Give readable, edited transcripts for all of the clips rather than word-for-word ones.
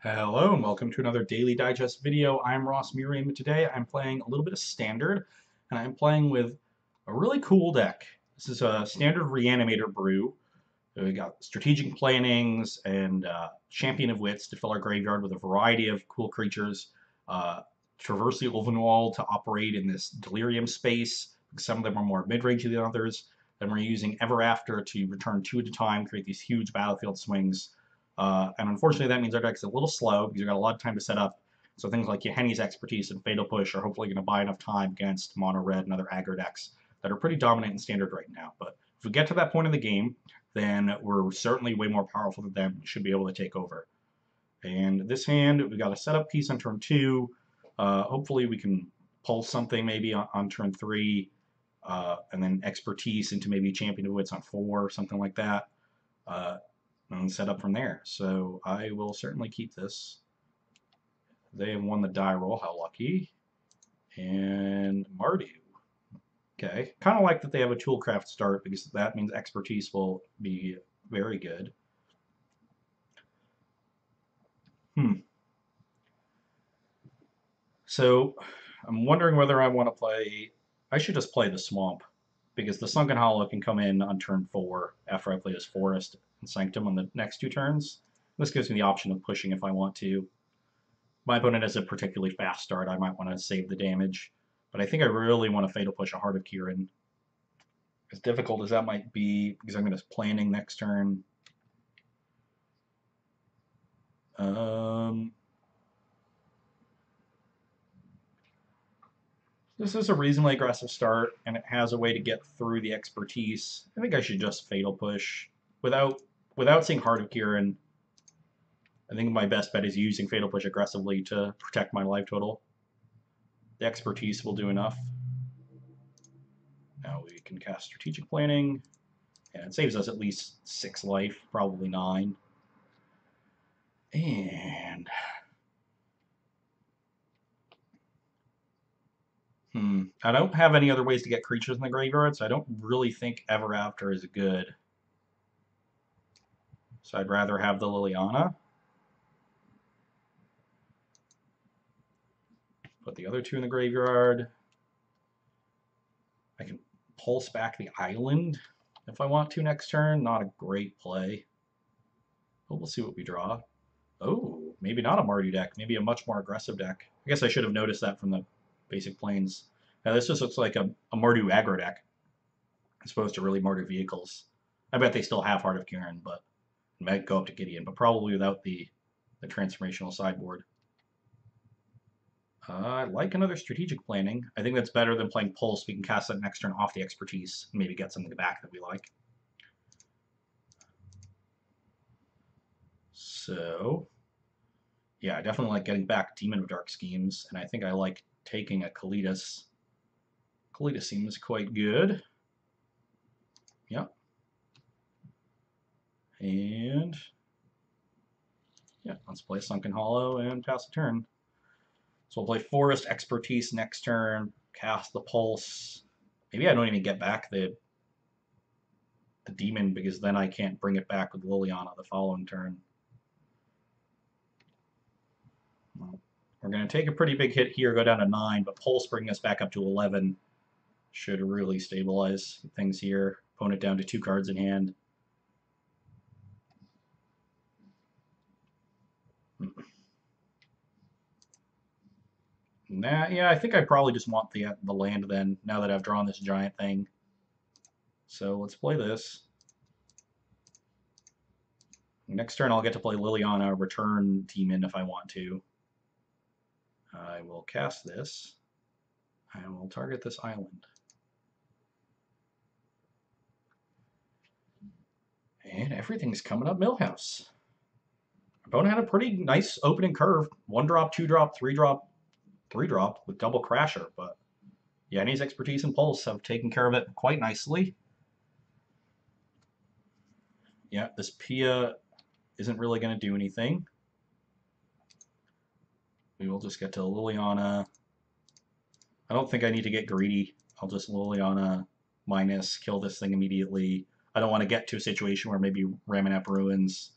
Hello and welcome to another Daily Digest video. I'm Merriam, and today I'm playing a little bit of Standard, and I'm playing with a really cool deck. This is a Standard Reanimator brew. We got Strategic Plannings and Champion of Wits to fill our graveyard with a variety of cool creatures. Traverse the Ulvenwald to operate in this Delirium space. Some of them are more mid-range than others. Then we're using Ever After to return 2 at a time, create these huge battlefield swings. And unfortunately, that means our deck's a little slow because we've got a lot of time to set up. So things like Yahenni's Expertise and Fatal Push are hopefully going to buy enough time against Mono Red and other aggro decks that are pretty dominant in Standard right now. But if we get to that point in the game, then we're certainly way more powerful than them. We should be able to take over. And this hand, we got a setup piece on turn 2. Hopefully we can pulse something maybe on turn 3, and then Expertise into maybe Champion of Wits on 4, something like that. And set up from there. So I will certainly keep this. They have won the die roll. How lucky. And Mardu. Okay. Kind of like that they have a Toolcraft start because that means Expertise will be very good. So I'm wondering whether I want to play. I should just play the Swamp because the Sunken Hollow can come in on turn 4 after I play this Forest and Sanctum on the next 2 turns. This gives me the option of pushing if I want to. My opponent has a particularly fast start. I might want to save the damage. But I think I really want to Fatal Push a Heart of Kirin. As difficult as that might be, because I'm going to planning next turn. This is a reasonably aggressive start, and it has a way to get through the Expertise. I think I should just Fatal Push. Without seeing Heart of Kirin, I think my best bet is using Fatal Push aggressively to protect my life total. The Expertise will do enough. Now we can cast Strategic Planning, and it saves us at least 6 life, probably 9. And I don't have any other ways to get creatures in the graveyard, so I don't really think Ever After is good. So I'd rather have the Liliana. Put the other 2 in the graveyard. I can pulse back the island if I want to next turn. Not a great play. But we'll see what we draw. Oh, maybe not a Mardu deck. Maybe a much more aggressive deck. I guess I should have noticed that from the basic planes. Now this just looks like a Mardu aggro deck as opposed to really Mardu vehicles. I bet they still have Heart of Kirin, but it might go up to Gideon, but probably without the transformational sideboard. I like another Strategic Planning. I think that's better than playing Pulse. We can cast that next turn off the Expertise and maybe get something back that we like. So, yeah, I definitely like getting back Demon of Dark Schemes, and I think I like taking a Kalitas. Kalitas seems quite good. Yep. And, yeah, let's play Sunken Hollow and pass the turn. So we'll play Forest Expertise next turn, cast the Pulse. Maybe I don't even get back the Demon because then I can't bring it back with Liliana the following turn. Well, we're going to take a pretty big hit here, go down to 9, but Pulse bringing us back up to 11 should really stabilize things here. Opponent down to 2 cards in hand. Nah, yeah, I think I probably just want the land then, now that I've drawn this giant thing. So let's play this. Next turn I'll get to play Liliana, return Demon if I want to. I will cast this. I will target this island. And everything's coming up Millhouse. Opponent had a pretty nice opening curve. 1 drop, 2 drop, 3 drop, 3 drop with double Crasher, but Yanni's Expertise and Pulse have taken care of it quite nicely. Yeah, this Pia isn't really going to do anything. We will just get to Liliana. I don't think I need to get greedy. I'll just Liliana minus, kill this thing immediately. I don't want to get to a situation where maybe Ramanap Ruins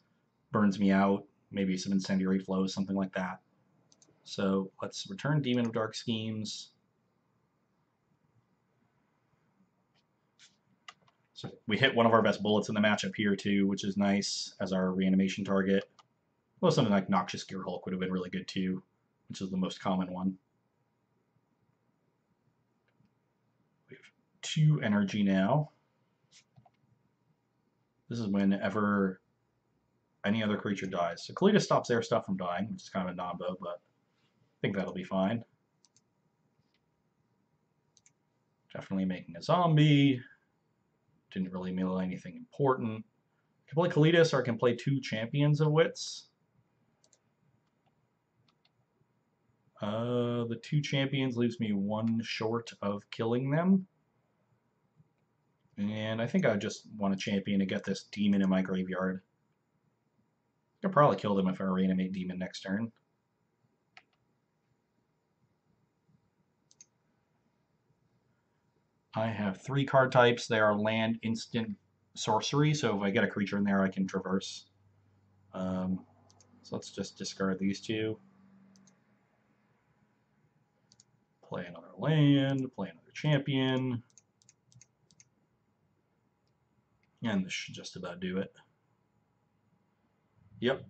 burns me out. maybe some incendiary flows, something like that. So let's return Demon of Dark Schemes. So we hit one of our best bullets in the matchup here too, which is nice as our reanimation target. Well, something like Noxious Gear Hulk would have been really good too, which is the most common one. We have 2 energy now. This is whenever any other creature dies. So Kalitas stops their stuff from dying, which is kind of a nombo, but I think that'll be fine. Definitely making a zombie. Didn't really melee anything important. I can play Kalitas, or I can play 2 Champions of Wits. The 2 Champions leaves me 1 short of killing them. And I think I just want a champion to get this demon in my graveyard. I could probably kill them if I reanimate demon next turn. I have 3 card types. They are land, instant, sorcery. So if I get a creature in there, I can traverse. So let's just discard these 2. Play another land, play another champion. And this should just about do it. Yep.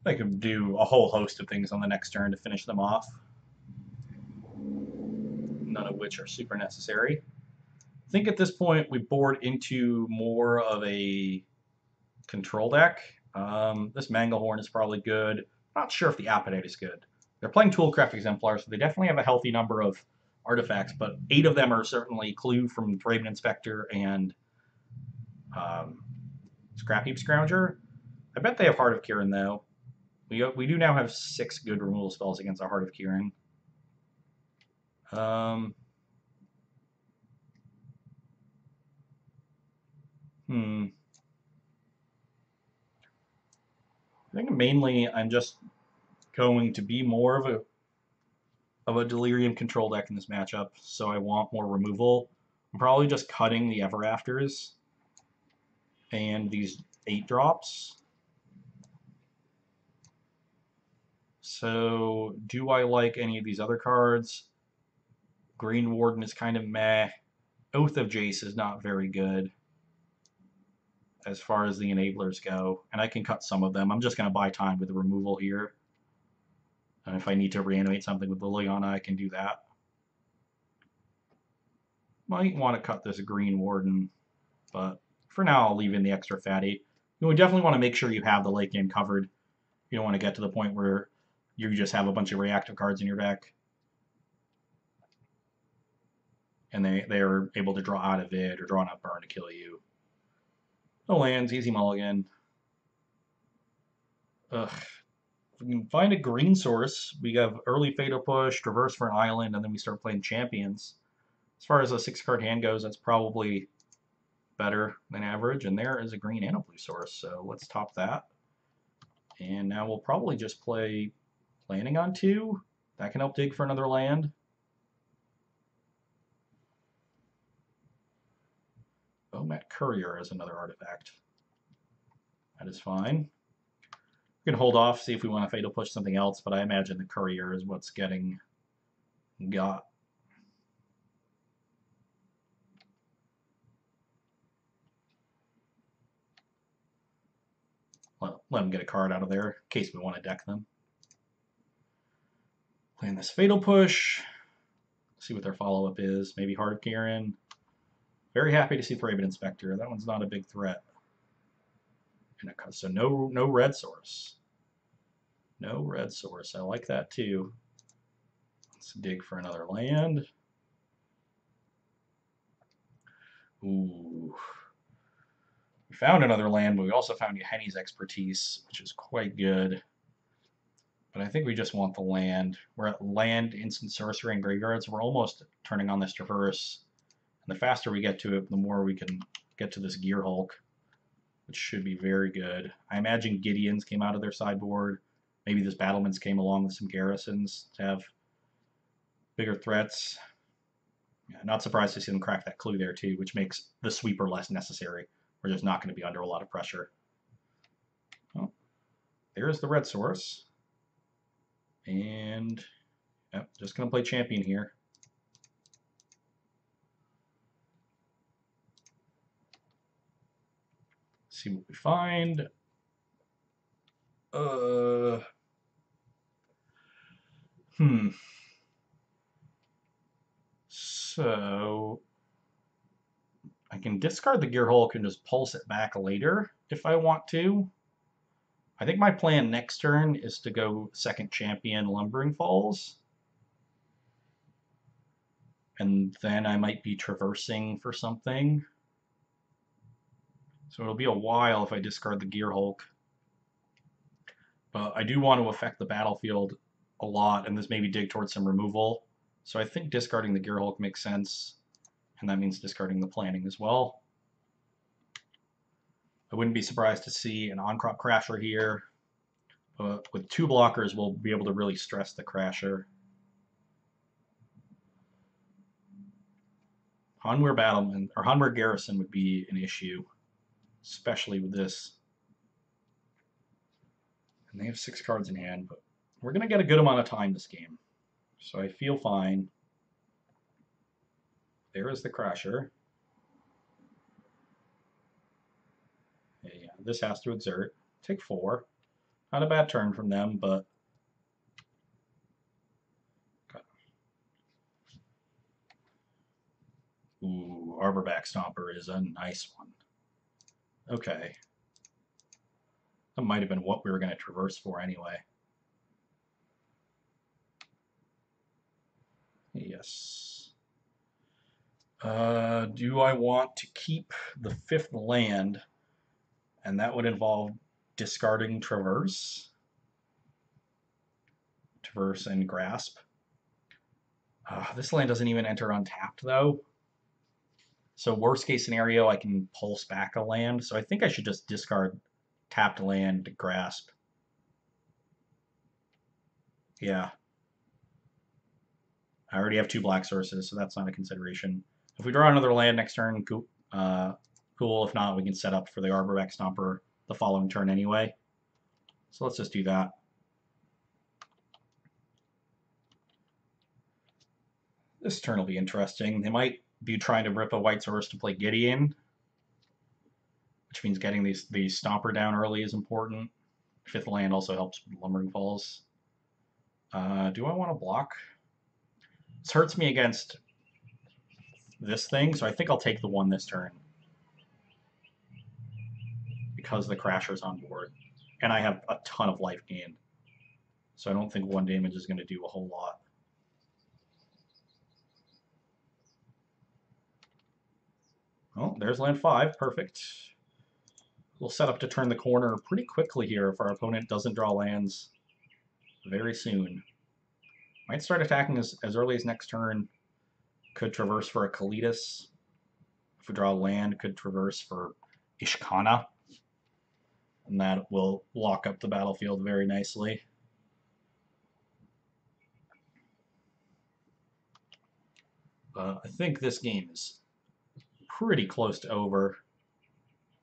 I could do a whole host of things on the next turn to finish them off. None of which are super necessary. I think at this point we board into more of a control deck. This Manglehorn is probably good. Not sure if the Appetite is good. They're playing Toolcraft Exemplar, so they definitely have a healthy number of artifacts, but 8 of them are certainly Clue from Draven Inspector and Scrapheap Scrounger. I bet they have Heart of Kirin, though. We do now have 6 good removal spells against our Heart of Kirin. I think mainly I'm just going to be more of a Delirium control deck in this matchup, so I want more removal. I'm probably just cutting the Ever Afters and these 8 drops. So do I like any of these other cards? Green Warden is kind of meh. Oath of Jace is not very good as far as the enablers go, and I can cut some of them. I'm just going to buy time with the removal here. And if I need to reanimate something with Liliana, I can do that. Might want to cut this Green Warden, but for now I'll leave in the extra fatty. You definitely want to make sure you have the late game covered. You don't want to get to the point where you just have a bunch of reactive cards in your deck. And they're able to draw out of it or draw out burn to kill you. No lands, easy mulligan. Ugh. If we can find a green source, we have early Fatal Push, Traverse for an island, and then we start playing champions. As far as a 6-card hand goes, that's probably better than average, and there is a green and a blue source, so let's top that. And now we'll probably just play landing on 2. That can help dig for another land. Omat Courier is another artifact. That is fine. We can hold off, see if we want to Fatal Push something else, but I imagine the Courier is what's getting got. Let them get a card out of there in case we want to deck them. Playing this Fatal Push. See what their follow-up is. Maybe Heart of Kirin. Very happy to see Thraben Inspector. That one's not a big threat. So no red source. No red source. I like that too. Let's dig for another land. Ooh. We found another land, but we also found Henny's Expertise, which is quite good. But I think we just want the land. We're at land, instant sorcery, and graveyards. We're almost turning on this Traverse. And the faster we get to it, the more we can get to this Gear Hulk, which should be very good. I imagine Gideons came out of their sideboard. Maybe this Battlements came along with some Garrisons to have bigger threats. Yeah, not surprised to see them crack that Clue there too, which makes the Sweeper less necessary. We're just not going to be under a lot of pressure. Well, there's the red source. And yep, just going to play champion here. See what we find. So I can discard the Gear Hulk and just pulse it back later if I want to. I think my plan next turn is to go second champion Lumbering Falls. And then I might be traversing for something. So it'll be a while if I discard the Gear Hulk. But I do want to affect the battlefield a lot, and this maybe dig towards some removal. So I think discarding the Gear Hulk makes sense, and that means discarding the planning as well. I wouldn't be surprised to see an on-crop crasher here. But with 2 blockers, we'll be able to really stress the crasher. Hanwir Battleman or Hanwir Garrison would be an issue, especially with this. And they have 6 cards in hand, but we're going to get a good amount of time this game. So I feel fine. There is the crasher. Yeah, this has to exert. Take 4. Not a bad turn from them, but ooh, Arborback Stomper is a nice one. Okay. That might have been what we were going to traverse for anyway. Yes. Do I want to keep the 5th land? And that would involve discarding Traverse. Traverse and Grasp. This land doesn't even enter untapped, though. So worst case scenario, I can pulse back a land. So I think I should just discard tapped land to Grasp. Yeah. I already have 2 black sources, so that's not a consideration. If we draw another land next turn, cool. If not, we can set up for the Arborback Stomper the following turn anyway. So let's just do that. This turn will be interesting. They might be trying to rip a white source to play Gideon, which means getting the Stomper down early is important. 5th land also helps with Lumbering Falls. Do I want to block? This hurts me against this thing, so I think I'll take the 1 this turn. Because the Crasher's on board. And I have a ton of life gain. So I don't think 1 damage is going to do a whole lot. Oh, there's land 5. Perfect. We'll set up to turn the corner pretty quickly here if our opponent doesn't draw lands very soon. Might start attacking as early as next turn. Could traverse for a Kalitas. If we draw land, could traverse for Ishkana. And that will lock up the battlefield very nicely. I think this game is pretty close to over.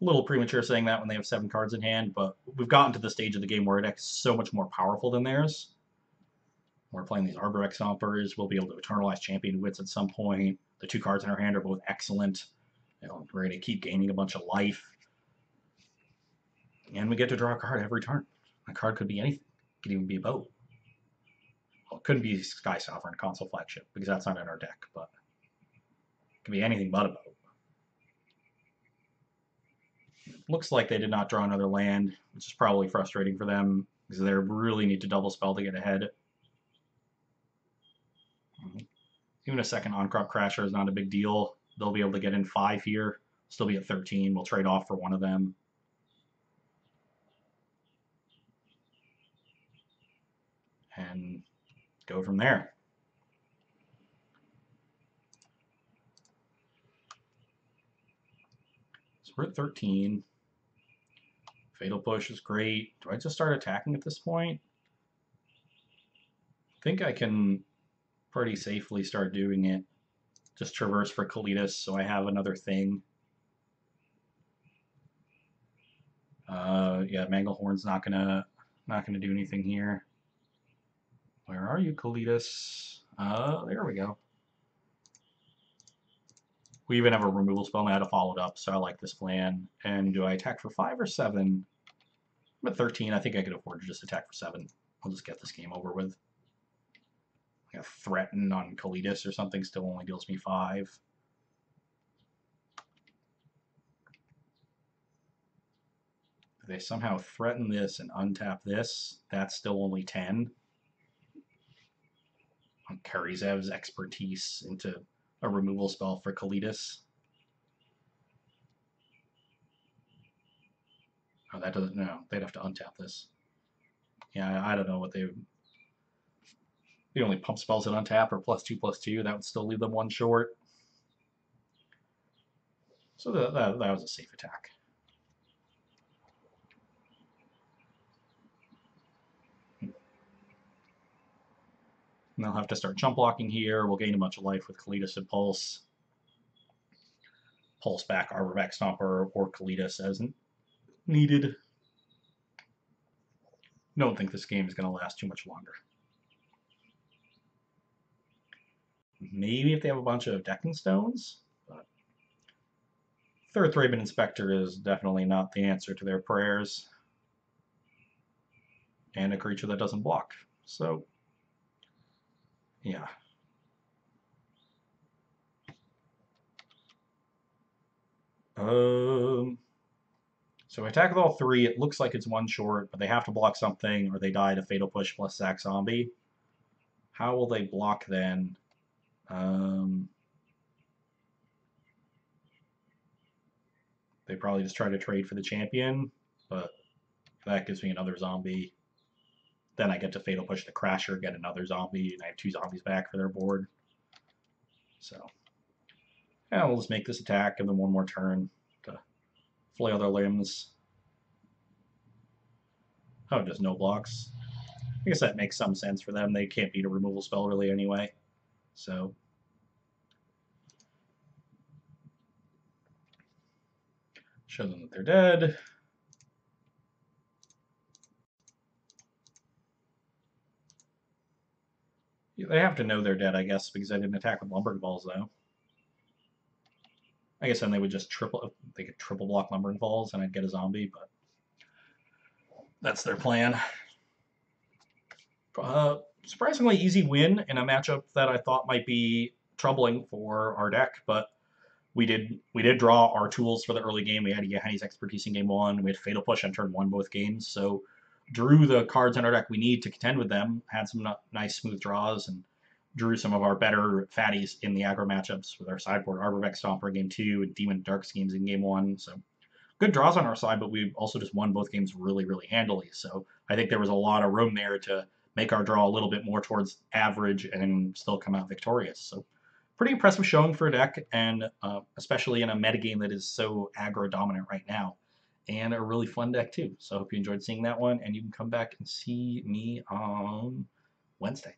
A little premature saying that when they have 7 cards in hand, but we've gotten to the stage of the game where our deck is so much more powerful than theirs. We're playing these Arborback Stompers. We'll be able to eternalize Champion Wits at some point. The 2 cards in our hand are both excellent. We're going to keep gaining a bunch of life. And we get to draw a card every turn. A card could be anything. It could even be a boat. Well, it couldn't be Sky Sovereign, Console Flagship, because that's not in our deck, but it could be anything but a boat. Looks like they did not draw another land, which is probably frustrating for them, because they really need to double spell to get ahead. Even a second on-crop crasher is not a big deal. They'll be able to get in 5 here, still be at 13. We'll trade off for 1 of them. And go from there. So we're at 13. Fatal Push is great. Do I just start attacking at this point? I think I can pretty safely start doing it. Just traverse for Kalitas so I have another thing. Yeah, Manglehorn's not going to Not going to do anything here. Where are you, Kalitas? There we go. We even have a removal spell now to follow it up, so I like this plan. And do I attack for 5 or 7? I'm at 13. I think I could afford to just attack for 7. I'll just get this game over with. Like a threaten on Kalitas or something still only deals me 5. If they somehow threaten this and untap this, that's still only 10. Karizev's expertise into a removal spell for Kalitas. Oh, that doesn't, no, they'd have to untap this. Yeah, I don't know what they would. The only pump spells that untap are +2/+2. That would still leave them 1 short. So that was a safe attack. And they'll have to start jump blocking here. We'll gain a bunch of life with Kalitas and Pulse. Pulse back Arbor back Stomper or Kalitas as needed. Don't think this game is going to last too much longer. Maybe if they have a bunch of decking stones, but Third Thraben Inspector is definitely not the answer to their prayers. And a creature that doesn't block. So, yeah. So attack with all 3. It looks like it's 1 short, but they have to block something or they die to Fatal Push plus Sack Zombie. How will they block then? They probably just try to trade for the champion, but that gives me another zombie. Then I get to Fatal Push the Crasher, get another zombie, and I have 2 zombies back for their board. So, yeah, we'll just make this attack, give them 1 more turn to flail their limbs. Oh, just no blocks. I guess that makes some sense for them. They can't beat a removal spell really anyway. So, show them that they're dead. They have to know they're dead, I guess, because I didn't attack with Lumbering Balls, though. I guess then they would just they could triple block Lumbering Balls and I'd get a zombie, but that's their plan. Surprisingly easy win in a matchup that I thought might be troubling for our deck, but we did draw our tools for the early game. We had Yahanni's Expertise in game 1. We had Fatal Push on turn 1 both games, so drew the cards in our deck we need to contend with them. Had some nice smooth draws and drew some of our better fatties in the aggro matchups with our sideboard Arborvex Stomper in game 2 and Demon Dark Schemes in game 1. So good draws on our side, but we also just won both games really, really handily. So I think there was a lot of room there to make our draw a little bit more towards average and still come out victorious. So pretty impressive showing for a deck, and especially in a metagame that is so aggro dominant right now. And a really fun deck too. So I hope you enjoyed seeing that one, and you can come back and see me on Wednesday.